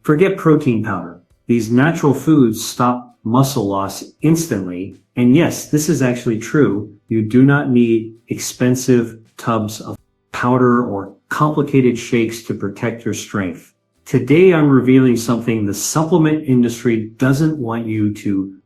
Forget protein powder. These natural foods stop muscle loss instantly. And yes, this is actually true. You do not need expensive tubs of powder or complicated shakes to protect your strength. Today, I'm revealing something the supplement industry doesn't want you to,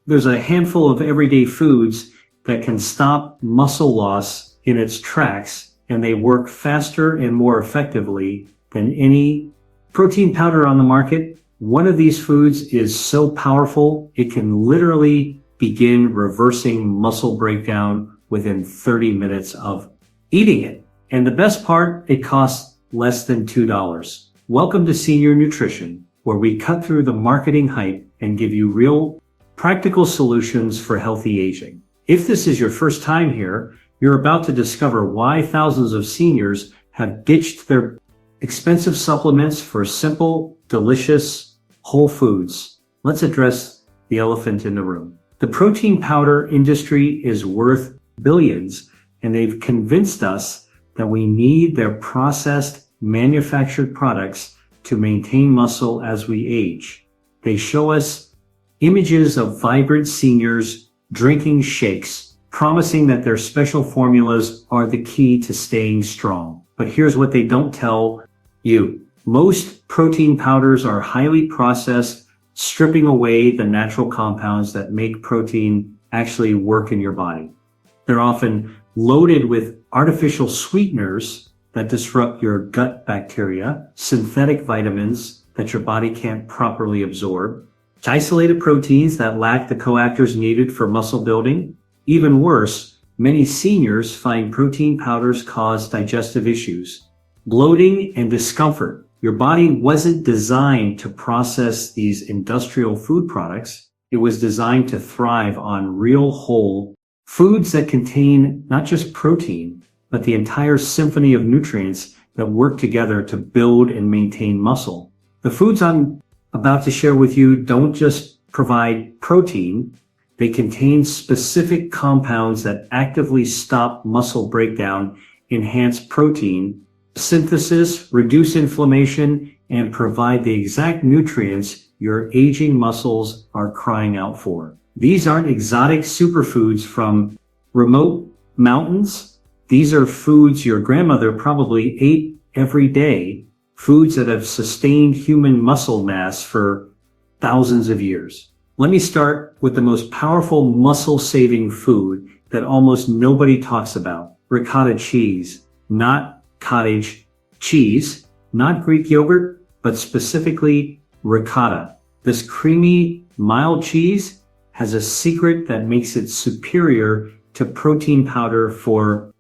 there's a handful of everyday foods that can stop muscle loss in its tracks, and they work faster and more effectively than any protein powder on the market. One of these foods is so powerful, it can literally begin reversing muscle breakdown within 30 minutes of eating it. And the best part, it costs less than $2. Welcome to Senior Nutrition, where we cut through the marketing hype and give you real, practical solutions for healthy aging. If this is your first time here, you're about to discover why thousands of seniors have ditched their expensive supplements for simple, delicious, whole foods. Let's address the elephant in the room. The protein powder industry is worth billions, and they've convinced us that we need their processed, manufactured products to maintain muscle as we age. They show us images of vibrant seniors drinking shakes, promising that their special formulas are the key to staying strong. But here's what they don't tell you. Most protein powders are highly processed, stripping away the natural compounds that make protein actually work in your body. They're often loaded with artificial sweeteners that disrupt your gut bacteria, synthetic vitamins that your body can't properly absorb, isolated proteins that lack the coactors needed for muscle building. Even worse, many seniors find protein powders cause digestive issues, bloating, and discomfort. Your body wasn't designed to process these industrial food products. It was designed to thrive on real whole foods that contain not just protein, but the entire symphony of nutrients that work together to build and maintain muscle. The foods I'm about to share with you don't just provide protein, they contain specific compounds that actively stop muscle breakdown, enhance protein synthesis, reduce inflammation, and provide the exact nutrients your aging muscles are crying out for. These aren't exotic superfoods from remote mountains. These are foods your grandmother probably ate every day, foods that have sustained human muscle mass for thousands of years. Let me start with the most powerful muscle-saving food that almost nobody talks about, ricotta cheese. Not cottage cheese, not Greek yogurt, but specifically ricotta. This creamy, mild cheese has a secret that makes it superior to protein powder for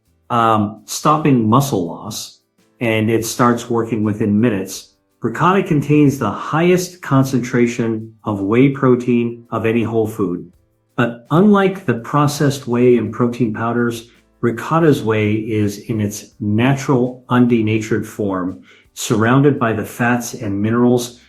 stopping muscle loss, and it starts working within minutes. Ricotta contains the highest concentration of whey protein of any whole food. But unlike the processed whey and protein powders, ricotta's whey is in its natural, undenatured form, surrounded by the fats and minerals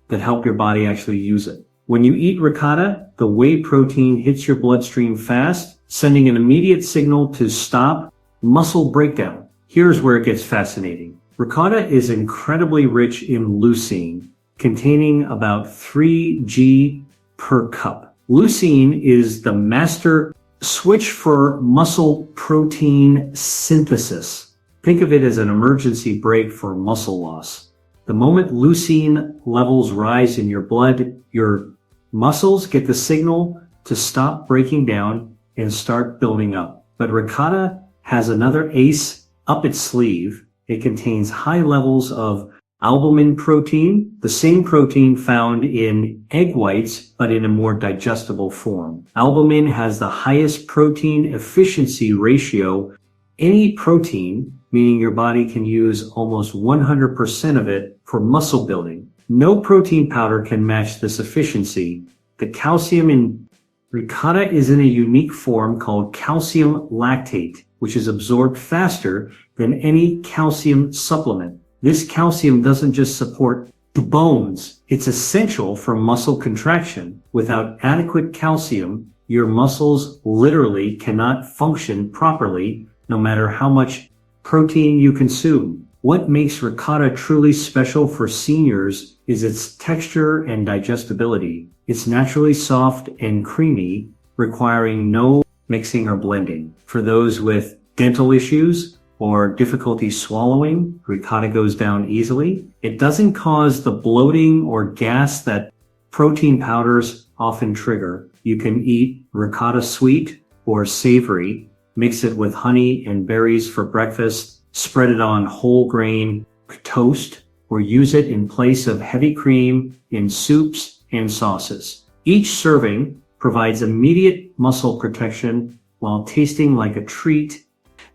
that help your body actually use it. When you eat ricotta, the whey protein hits your bloodstream fast, sending an immediate signal to stop muscle breakdown. Here's where it gets fascinating. Ricotta is incredibly rich in leucine, containing about 3 g per cup. Leucine is the master switch for muscle protein synthesis. Think of it as an emergency brake for muscle loss. The moment leucine levels rise in your blood, your muscles get the signal to stop breaking down and start building up. But ricotta has another ace up its sleeve. It contains high levels of albumin protein, the same protein found in egg whites, but in a more digestible form. Albumin has the highest protein efficiency ratio. Any protein, meaning your body can use almost 100% of it for muscle building. No protein powder can match this efficiency. The calcium in ricotta is in a unique form called calcium lactate, which is absorbed faster than any calcium supplement. This calcium doesn't just support the bones. It's essential for muscle contraction. Without adequate calcium, your muscles literally cannot function properly, no matter how much protein you consume. What makes ricotta truly special for seniors is its texture and digestibility. It's naturally soft and creamy, requiring no mixing or blending. For those with dental issues or difficulty swallowing, ricotta goes down easily. It doesn't cause the bloating or gas that protein powders often trigger. You can eat ricotta sweet or savory, mix it with honey and berries for breakfast, spread it on whole grain toast, or use it in place of heavy cream in soups and sauces. Each serving provides immediate muscle protection while tasting like a treat,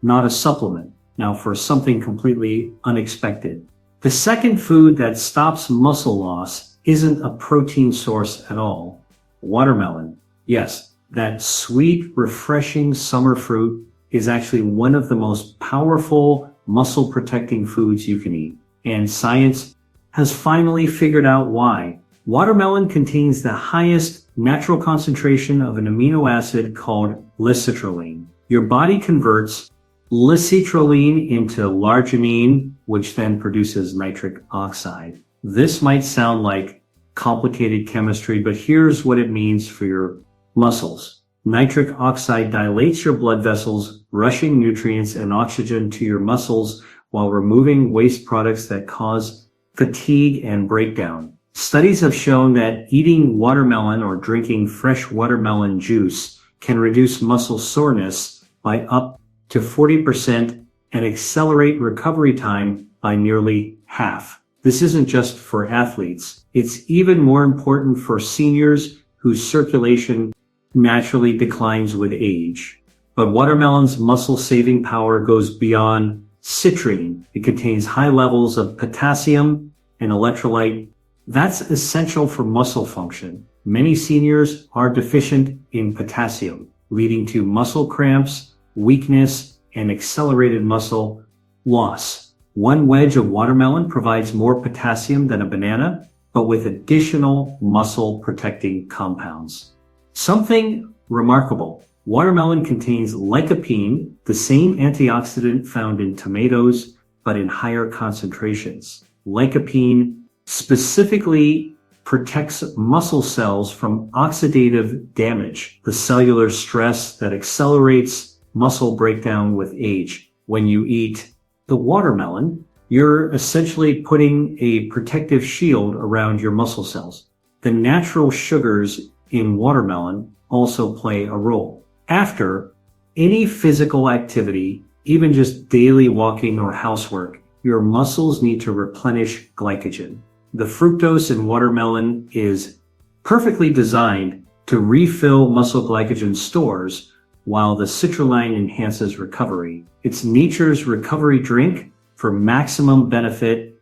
not a supplement. Now for something completely unexpected. The second food that stops muscle loss isn't a protein source at all. Watermelon. Yes, that sweet, refreshing summer fruit is actually one of the most powerful muscle protecting foods you can eat. And science has finally figured out why. Watermelon contains the highest natural concentration of an amino acid called lecitrulline. Your body converts lecitrulline into l'arginine, which then produces nitric oxide. This might sound like complicated chemistry, but here's what it means for your muscles. Nitric oxide dilates your blood vessels, rushing nutrients and oxygen to your muscles while removing waste products that cause fatigue and breakdown. Studies have shown that eating watermelon or drinking fresh watermelon juice can reduce muscle soreness by up to 40% and accelerate recovery time by nearly half. This isn't just for athletes. It's even more important for seniors whose circulation naturally declines with age. But watermelon's muscle-saving power goes beyond citrine. It contains high levels of potassium and electrolyte. That's essential for muscle function. Many seniors are deficient in potassium, leading to muscle cramps, weakness, and accelerated muscle loss. One wedge of watermelon provides more potassium than a banana, but with additional muscle protecting compounds. Something remarkable. Watermelon contains lycopene, the same antioxidant found in tomatoes, but in higher concentrations. Lycopene specifically protects muscle cells from oxidative damage, the cellular stress that accelerates muscle breakdown with age. When you eat the watermelon, you're essentially putting a protective shield around your muscle cells. The natural sugars in watermelon also play a role. After any physical activity, even just daily walking or housework, your muscles need to replenish glycogen. The fructose in watermelon is perfectly designed to refill muscle glycogen stores, while the citrulline enhances recovery. It's nature's recovery drink for maximum benefit.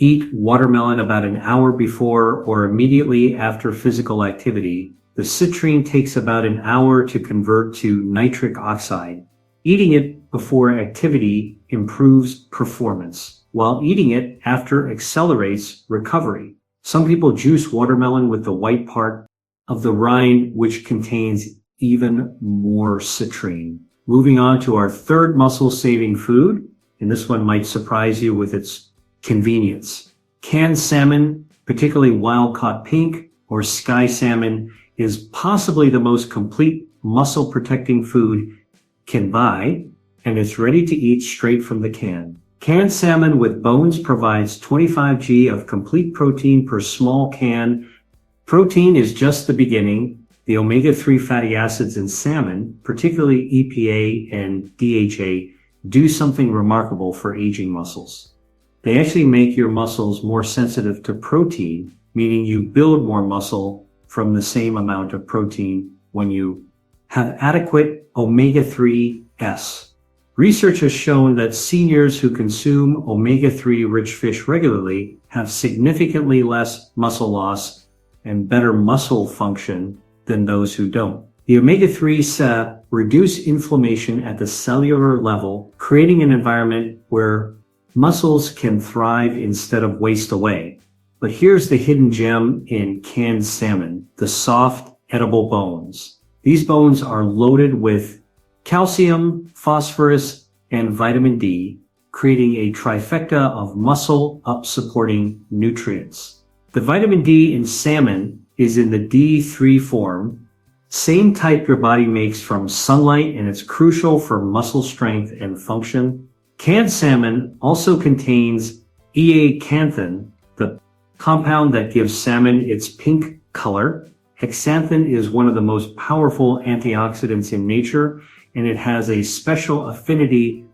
Eat watermelon about an hour before or immediately after physical activity. The citrine takes about an hour to convert to nitric oxide. Eating it before activity improves performance, while eating it after accelerates recovery. Some people juice watermelon with the white part of the rind, which contains even more citrine. Moving on to our third muscle-saving food, and this one might surprise you with its convenience. Canned salmon, particularly wild-caught pink or sky salmon, is possibly the most complete muscle-protecting food can buy, and it's ready to eat straight from the can. Canned salmon with bones provides 25 g of complete protein per small can. Protein is just the beginning. The omega-3 fatty acids in salmon, particularly EPA and DHA, do something remarkable for aging muscles. They actually make your muscles more sensitive to protein, meaning you build more muscle from the same amount of protein when you have adequate omega-3s. Research has shown that seniors who consume omega-3 rich fish regularly have significantly less muscle loss and better muscle function than those who don't. The omega-3s reduce inflammation at the cellular level, creating an environment where muscles can thrive instead of waste away. But here's the hidden gem in canned salmon, the soft, edible bones. These bones are loaded with calcium, phosphorus, and vitamin D. creating a trifecta of muscle up supporting nutrients. The vitamin D in salmon is in the D3 form, same type your body makes from sunlight, and it's crucial for muscle strength and function. Canned salmon also contains zeaxanthin, the compound that gives salmon its pink color. Zeaxanthin is one of the most powerful antioxidants in nature, and it has a special affinity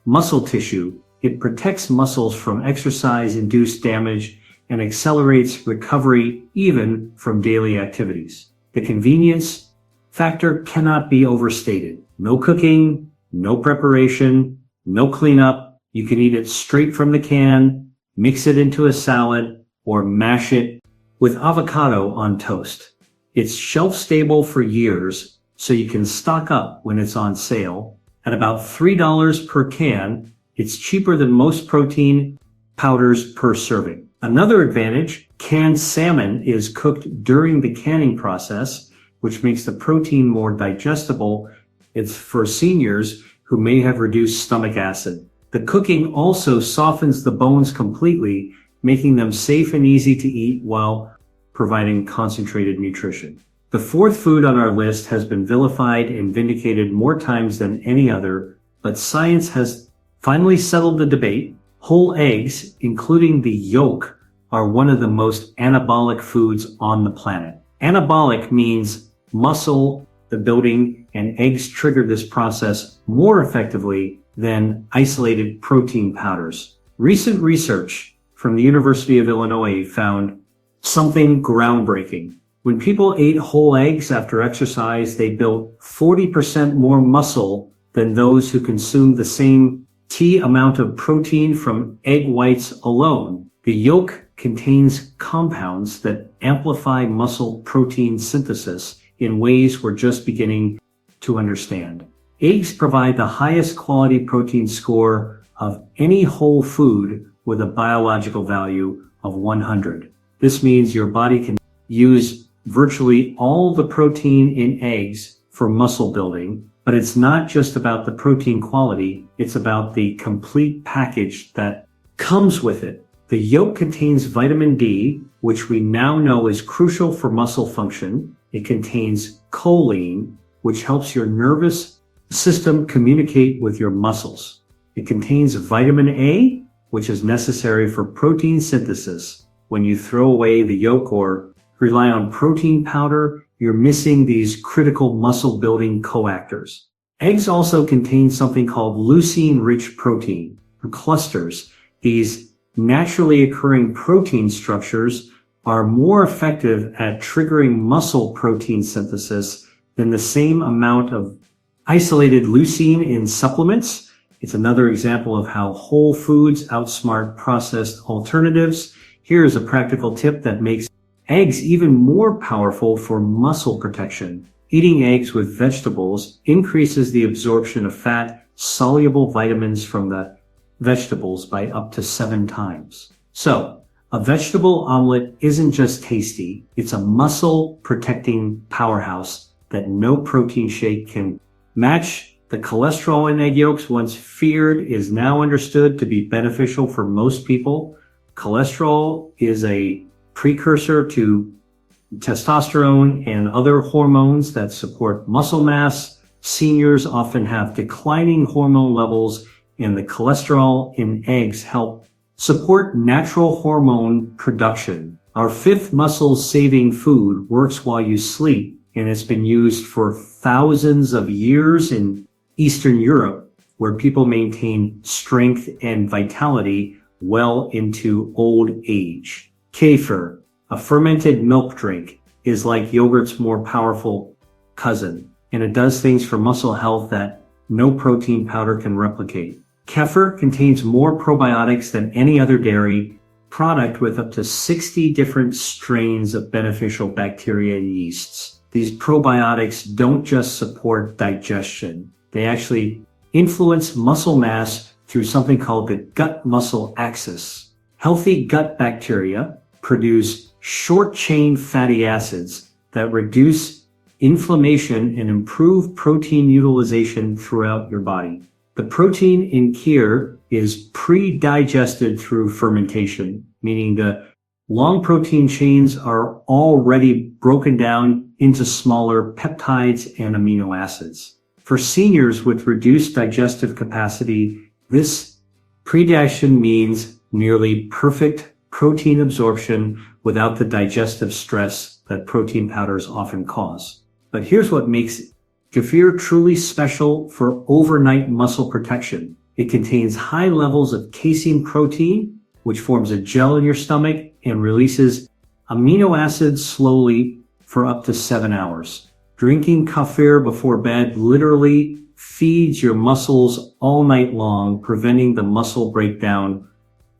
muscle tissue. It protects muscles from exercise-induced damage and accelerates recovery even from daily activities. The convenience factor cannot be overstated. No cooking, no preparation, no cleanup. You can eat it straight from the can, mix it into a salad, or mash it with avocado on toast. It's shelf stable for years, so you can stock up when it's on sale. At about $3 per can, it's cheaper than most protein powders per serving. Another advantage, canned salmon is cooked during the canning process, which makes the protein more digestible. It's for seniors who may have reduced stomach acid. The cooking also softens the bones completely, making them safe and easy to eat while providing concentrated nutrition. The fourth food on our list has been vilified and vindicated more times than any other, but science has finally settled the debate. Whole eggs, including the yolk, are one of the most anabolic foods on the planet. Anabolic means muscle, the building, and eggs trigger this process more effectively than isolated protein powders. Recent research from the University of Illinois found something groundbreaking. When people ate whole eggs after exercise, they built 40% more muscle than those who consumed the same amount of protein from egg whites alone. The yolk contains compounds that amplify muscle protein synthesis in ways we're just beginning to understand. Eggs provide the highest quality protein score of any whole food with a biological value of 100. This means your body can use virtually all the protein in eggs for muscle building, but it's not just about the protein quality, it's about the complete package that comes with it. The yolk contains vitamin D, which we now know is crucial for muscle function. It contains choline, which helps your nervous system communicate with your muscles. It contains vitamin A, which is necessary for protein synthesis. When you throw away the yolk or rely on protein powder, you're missing these critical muscle building coactors. Eggs also contain something called leucine-rich protein, or clusters. These naturally occurring protein structures are more effective at triggering muscle protein synthesis than the same amount of isolated leucine in supplements. It's another example of how whole foods outsmart processed alternatives. Here's a practical tip that makes eggs even more powerful for muscle protection. Eating eggs with vegetables increases the absorption of fat-soluble vitamins from the vegetables by up to 7 times. So, a vegetable omelet isn't just tasty, it's a muscle-protecting powerhouse that no protein shake can match. The cholesterol in egg yolks, once feared, is now understood to be beneficial for most people. Cholesterol is a precursor to testosterone and other hormones that support muscle mass. Seniors often have declining hormone levels, and the cholesterol in eggs help support natural hormone production. Our fifth muscle-saving food works while you sleep, and it's been used for thousands of years in Eastern Europe, where people maintain strength and vitality well into old age. Kefir, a fermented milk drink, is like yogurt's more powerful cousin, and it does things for muscle health that no protein powder can replicate. Kefir contains more probiotics than any other dairy product, with up to 60 different strains of beneficial bacteria and yeasts. These probiotics don't just support digestion. They actually influence muscle mass through something called the gut-muscle axis. Healthy gut bacteria produce short-chain fatty acids that reduce inflammation and improve protein utilization throughout your body. The protein in kefir is pre-digested through fermentation, meaning the long protein chains are already broken down into smaller peptides and amino acids. For seniors with reduced digestive capacity, this pre-digestion means nearly perfect protein absorption without the digestive stress that protein powders often cause. But here's what makes kefir truly special for overnight muscle protection. It contains high levels of casein protein, which forms a gel in your stomach and releases amino acids slowly for up to 7 hours. Drinking kefir before bed literally feeds your muscles all night long, preventing the muscle breakdown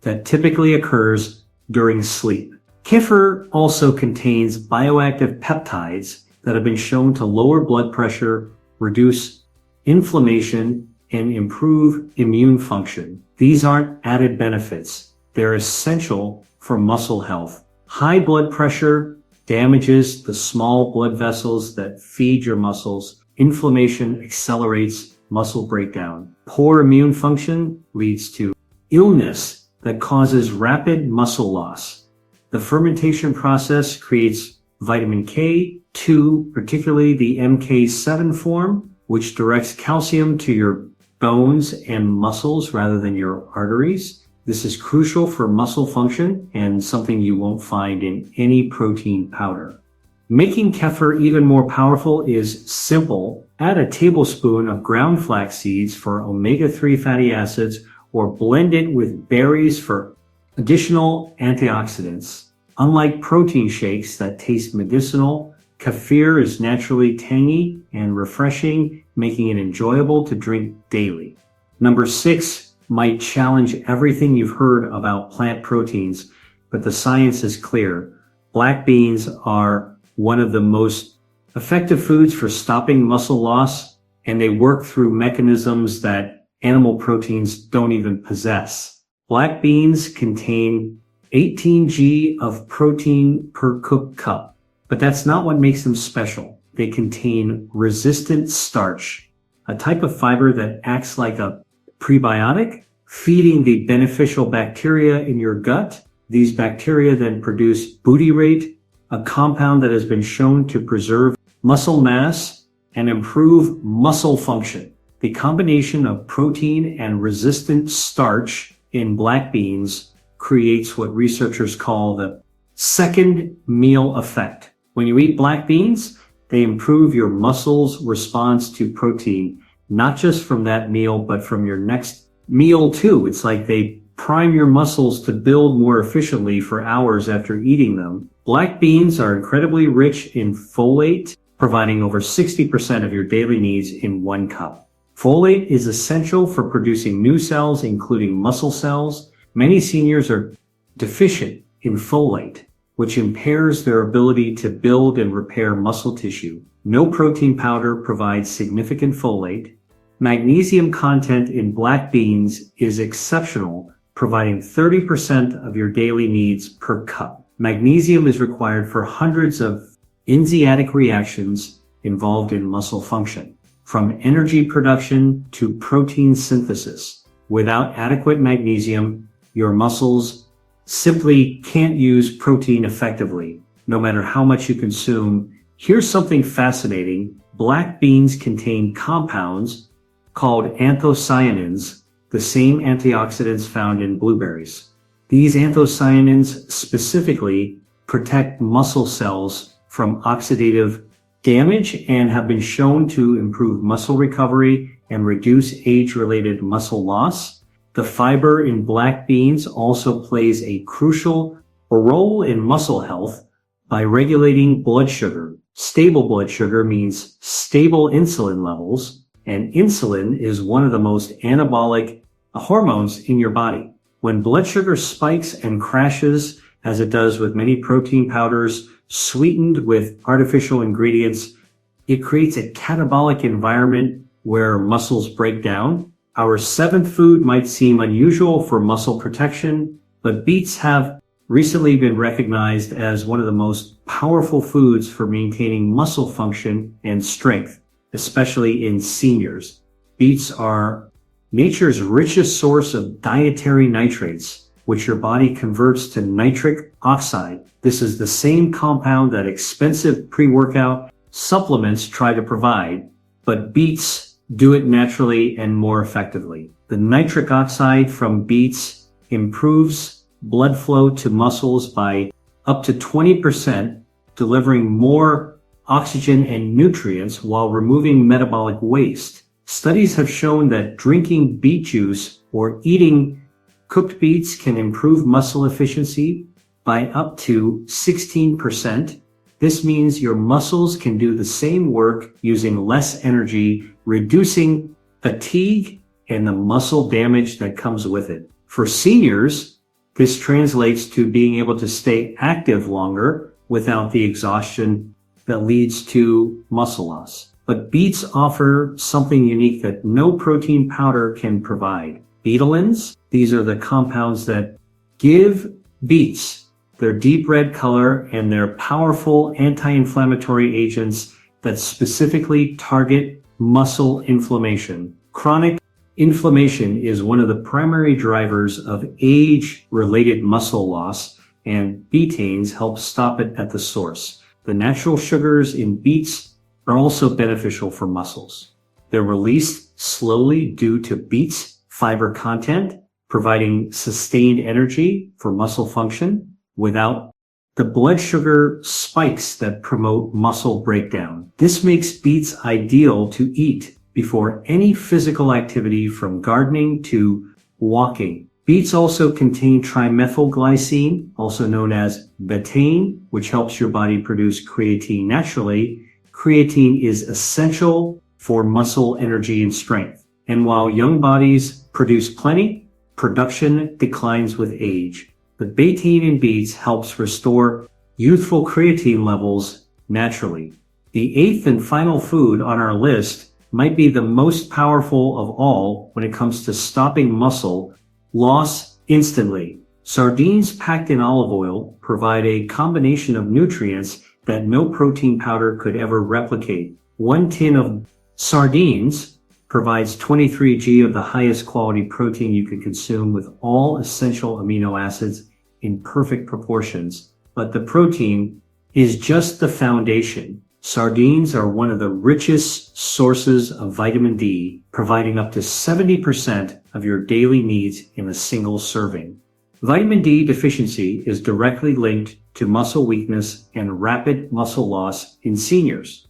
that typically occurs during sleep. Kefir also contains bioactive peptides that have been shown to lower blood pressure, reduce inflammation, and improve immune function. These aren't added benefits. They're essential for muscle health. High blood pressure damages the small blood vessels that feed your muscles. Inflammation accelerates muscle breakdown. Poor immune function leads to illness that causes rapid muscle loss. The fermentation process creates vitamin K2, particularly the MK7 form, which directs calcium to your bones and muscles rather than your arteries. This is crucial for muscle function and something you won't find in any protein powder. Making kefir even more powerful is simple. Add a tablespoon of ground flax seeds for omega-3 fatty acids or blend it with berries for additional antioxidants. Unlike protein shakes that taste medicinal, kefir is naturally tangy and refreshing, making it enjoyable to drink daily. Number 6 might challenge everything you've heard about plant proteins, but the science is clear. Black beans are one of the most effective foods for stopping muscle loss, and they work through mechanisms that animal proteins don't even possess. Black beans contain 18 g of protein per cooked cup, but that's not what makes them special. They contain resistant starch, a type of fiber that acts like a prebiotic, feeding the beneficial bacteria in your gut. These bacteria then produce butyrate, a compound that has been shown to preserve muscle mass and improve muscle function. The combination of protein and resistant starch in black beans creates what researchers call the second meal effect. When you eat black beans, they improve your muscles' response to protein, not just from that meal, but from your next meal too. It's like they prime your muscles to build more efficiently for hours after eating them. Black beans are incredibly rich in folate, providing over 60% of your daily needs in 1 cup. Folate is essential for producing new cells, including muscle cells. Many seniors are deficient in folate, which impairs their ability to build and repair muscle tissue. No protein powder provides significant folate. Magnesium content in black beans is exceptional, providing 30% of your daily needs per cup. Magnesium is required for hundreds of enzymatic reactions involved in muscle function, from energy production to protein synthesis. Without adequate magnesium, your muscles simply can't use protein effectively, no matter how much you consume. Here's something fascinating. Black beans contain compounds called anthocyanins, the same antioxidants found in blueberries. These anthocyanins specifically protect muscle cells from oxidative damage and have been shown to improve muscle recovery and reduce age-related muscle loss. The fiber in black beans also plays a crucial role in muscle health by regulating blood sugar. Stable blood sugar means stable insulin levels, and insulin is one of the most anabolic hormones in your body. When blood sugar spikes and crashes, as it does with many protein powders sweetened with artificial ingredients, it creates a catabolic environment where muscles break down. Our 7th food might seem unusual for muscle protection, but beets have recently been recognized as one of the most powerful foods for maintaining muscle function and strength, especially in seniors. Beets are nature's richest source of dietary nitrates, which your body converts to nitric oxide. This is the same compound that expensive pre-workout supplements try to provide, but beets do it naturally and more effectively. The nitric oxide from beets improves blood flow to muscles by up to 20%, delivering more oxygen and nutrients while removing metabolic waste. Studies have shown that drinking beet juice or eating cooked beets can improve muscle efficiency by up to 16%. This means your muscles can do the same work using less energy, reducing fatigue and the muscle damage that comes with it. For seniors, this translates to being able to stay active longer without the exhaustion that leads to muscle loss. But beets offer something unique that no protein powder can provide. Betelins, these are the compounds that give beets their deep red color and their powerful anti-inflammatory agents that specifically target muscle inflammation. Chronic inflammation is one of the primary drivers of age-related muscle loss, and betaines help stop it at the source. The natural sugars in beets are also beneficial for muscles. They're released slowly due to beets' fiber content, providing sustained energy for muscle function without the blood sugar spikes that promote muscle breakdown. This makes beets ideal to eat before any physical activity from gardening to walking. Beets also contain trimethylglycine, also known as betaine, which helps your body produce creatine naturally. Creatine is essential for muscle energy and strength. And while young bodies produce plenty, production declines with age. But betaine in beets helps restore youthful creatine levels naturally. The eighth and final food on our list might be the most powerful of all when it comes to stopping muscle loss instantly. Sardines packed in olive oil provide a combination of nutrients that no protein powder could ever replicate. 1 tin of sardines provides 23 g of the highest quality protein you can consume with all essential amino acids in perfect proportions. But the protein is just the foundation. Sardines are one of the richest sources of vitamin D, providing up to 70% of your daily needs in a single serving. Vitamin D deficiency is directly linked to muscle weakness and rapid muscle loss in seniors.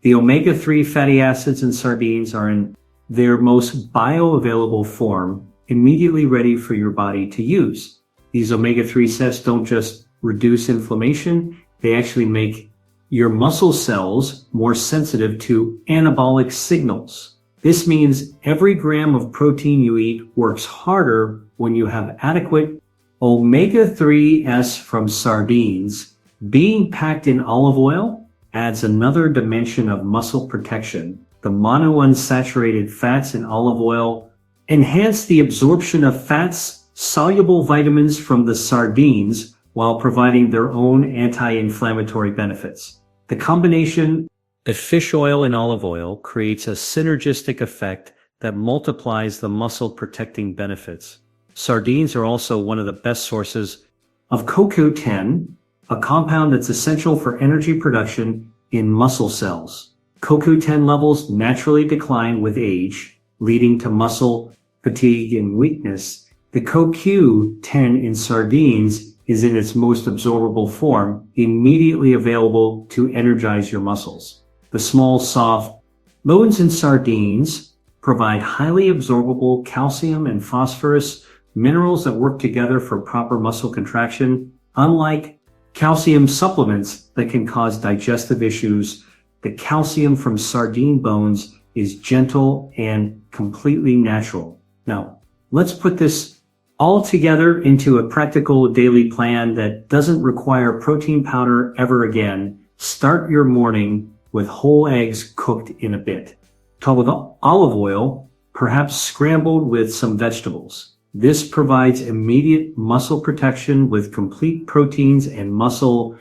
The omega-3 fatty acids in sardines are in their most bioavailable form, immediately ready for your body to use. These omega-3 sets don't just reduce inflammation, they actually make your muscle cells more sensitive to anabolic signals. This means every gram of protein you eat works harder when you have adequate omega-3s from sardines. Being packed in olive oil adds another dimension of muscle protection. The monounsaturated fats in olive oil enhance the absorption of fats-soluble vitamins from the sardines while providing their own anti-inflammatory benefits. The combination of fish oil and olive oil creates a synergistic effect that multiplies the muscle-protecting benefits. Sardines are also one of the best sources of CoQ10, a compound that's essential for energy production in muscle cells. CoQ10 levels naturally decline with age, leading to muscle fatigue and weakness. The CoQ10 in sardines is in its most absorbable form, immediately available to energize your muscles. The small, soft bones in sardines provide highly absorbable calcium and phosphorus, minerals that work together for proper muscle contraction. Unlike calcium supplements that can cause digestive issues, the calcium from sardine bones is gentle and completely natural. Now, let's put this all together into a practical daily plan that doesn't require protein powder ever again. Start your morning with whole eggs cooked in a bit. Top with olive oil, perhaps scrambled with some vegetables. This provides immediate muscle protection with complete proteins and muscle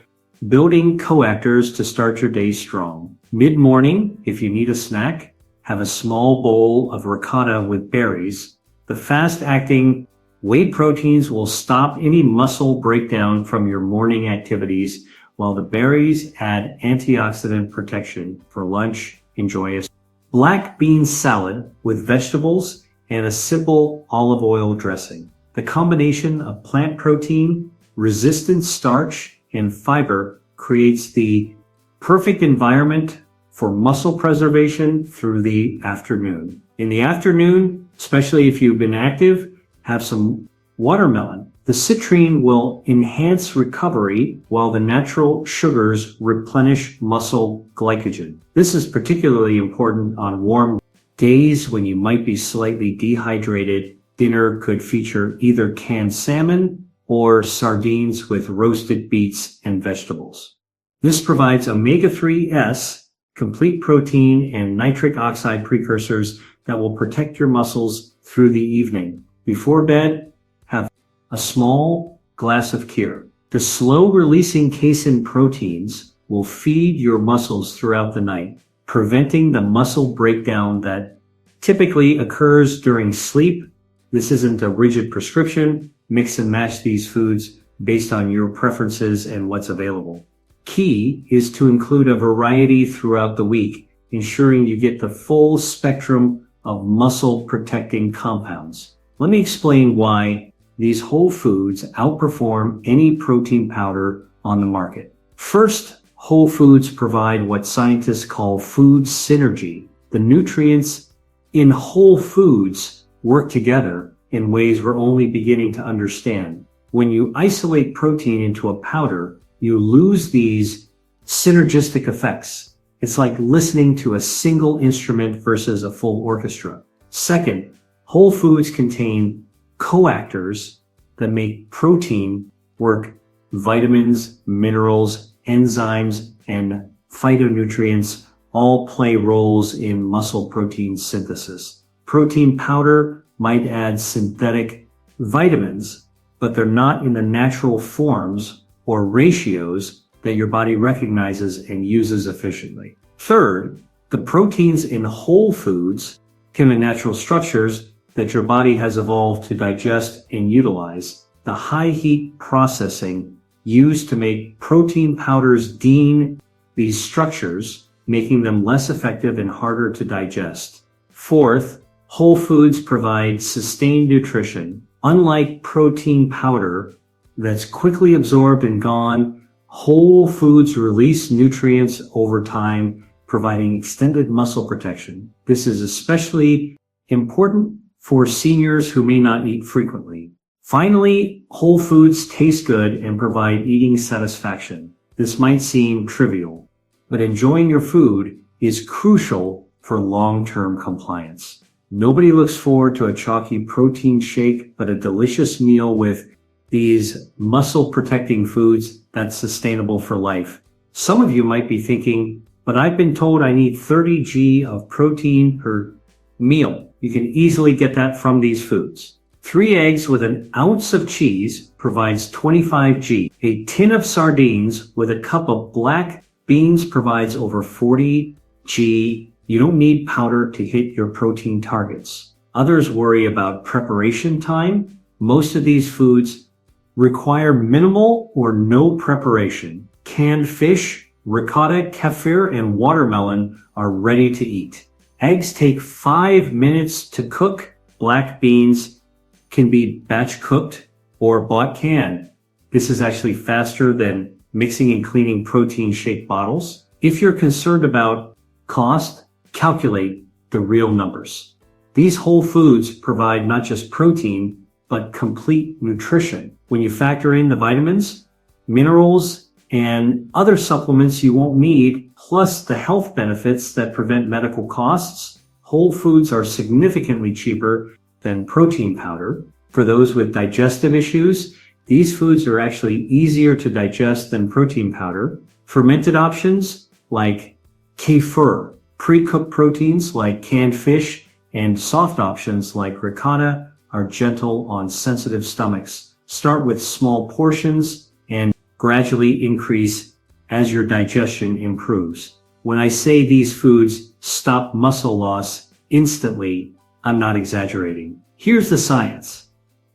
building coactors to start your day strong. Mid-morning, if you need a snack, have a small bowl of ricotta with berries. The fast-acting whey proteins will stop any muscle breakdown from your morning activities, while the berries add antioxidant protection for lunch. Enjoy a black bean salad with vegetables and a simple olive oil dressing. The combination of plant protein, resistant starch, and fiber creates the perfect environment for muscle preservation through the afternoon. In the afternoon, especially if you've been active, have some watermelon. The citrine will enhance recovery while the natural sugars replenish muscle glycogen. This is particularly important on warm days when you might be slightly dehydrated. Dinner could feature either canned salmon or sardines with roasted beets and vegetables. This provides omega-3s, complete protein, and nitric oxide precursors that will protect your muscles through the evening. Before bed, have a small glass of kefir. The slow-releasing casein proteins will feed your muscles throughout the night, preventing the muscle breakdown that typically occurs during sleep. This isn't a rigid prescription. Mix and match these foods based on your preferences and what's available. Key is to include a variety throughout the week, ensuring you get the full spectrum of muscle-protecting compounds. Let me explain why these whole foods outperform any protein powder on the market. First, whole foods provide what scientists call food synergy. The nutrients in whole foods work together in ways we're only beginning to understand. When you isolate protein into a powder, you lose these synergistic effects. It's like listening to a single instrument versus a full orchestra. Second, whole foods contain coactors that make protein work. Vitamins, minerals, enzymes, and phytonutrients all play roles in muscle protein synthesis. Protein powder might add synthetic vitamins, but they're not in the natural forms or ratios that your body recognizes and uses efficiently. Third, the proteins in whole foods can be natural structures that your body has evolved to digest and utilize. The high heat processing used to make protein powders degrade these structures, making them less effective and harder to digest. Fourth, whole foods provide sustained nutrition. Unlike protein powder that's quickly absorbed and gone, whole foods release nutrients over time, providing extended muscle protection. This is especially important for seniors who may not eat frequently. Finally, whole foods taste good and provide eating satisfaction. This might seem trivial, but enjoying your food is crucial for long-term compliance. Nobody looks forward to a chalky protein shake, but a delicious meal with these muscle-protecting foods that's sustainable for life. Some of you might be thinking, but I've been told I need 30 g of protein per meal. You can easily get that from these foods. 3 eggs with an ounce of cheese provides 25 g. A tin of sardines with a cup of black beans provides over 40 g. You don't need powder to hit your protein targets. Others worry about preparation time. Most of these foods require minimal or no preparation. Canned fish, ricotta, kefir, and watermelon are ready to eat. Eggs take 5 minutes to cook. Black beans can be batch cooked or bought canned. This is actually faster than mixing and cleaning protein shake bottles. If you're concerned about cost, calculate the real numbers. These whole foods provide not just protein, but complete nutrition. When you factor in the vitamins, minerals, and other supplements you won't need, plus the health benefits that prevent medical costs, whole foods are significantly cheaper than protein powder. For those with digestive issues, these foods are actually easier to digest than protein powder. Fermented options like kefir, pre-cooked proteins like canned fish, and soft options like ricotta are gentle on sensitive stomachs. Start with small portions and gradually increase as your digestion improves. When I say these foods stop muscle loss instantly. I'm not exaggerating. Here's the science.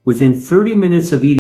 Within 30 minutes of eating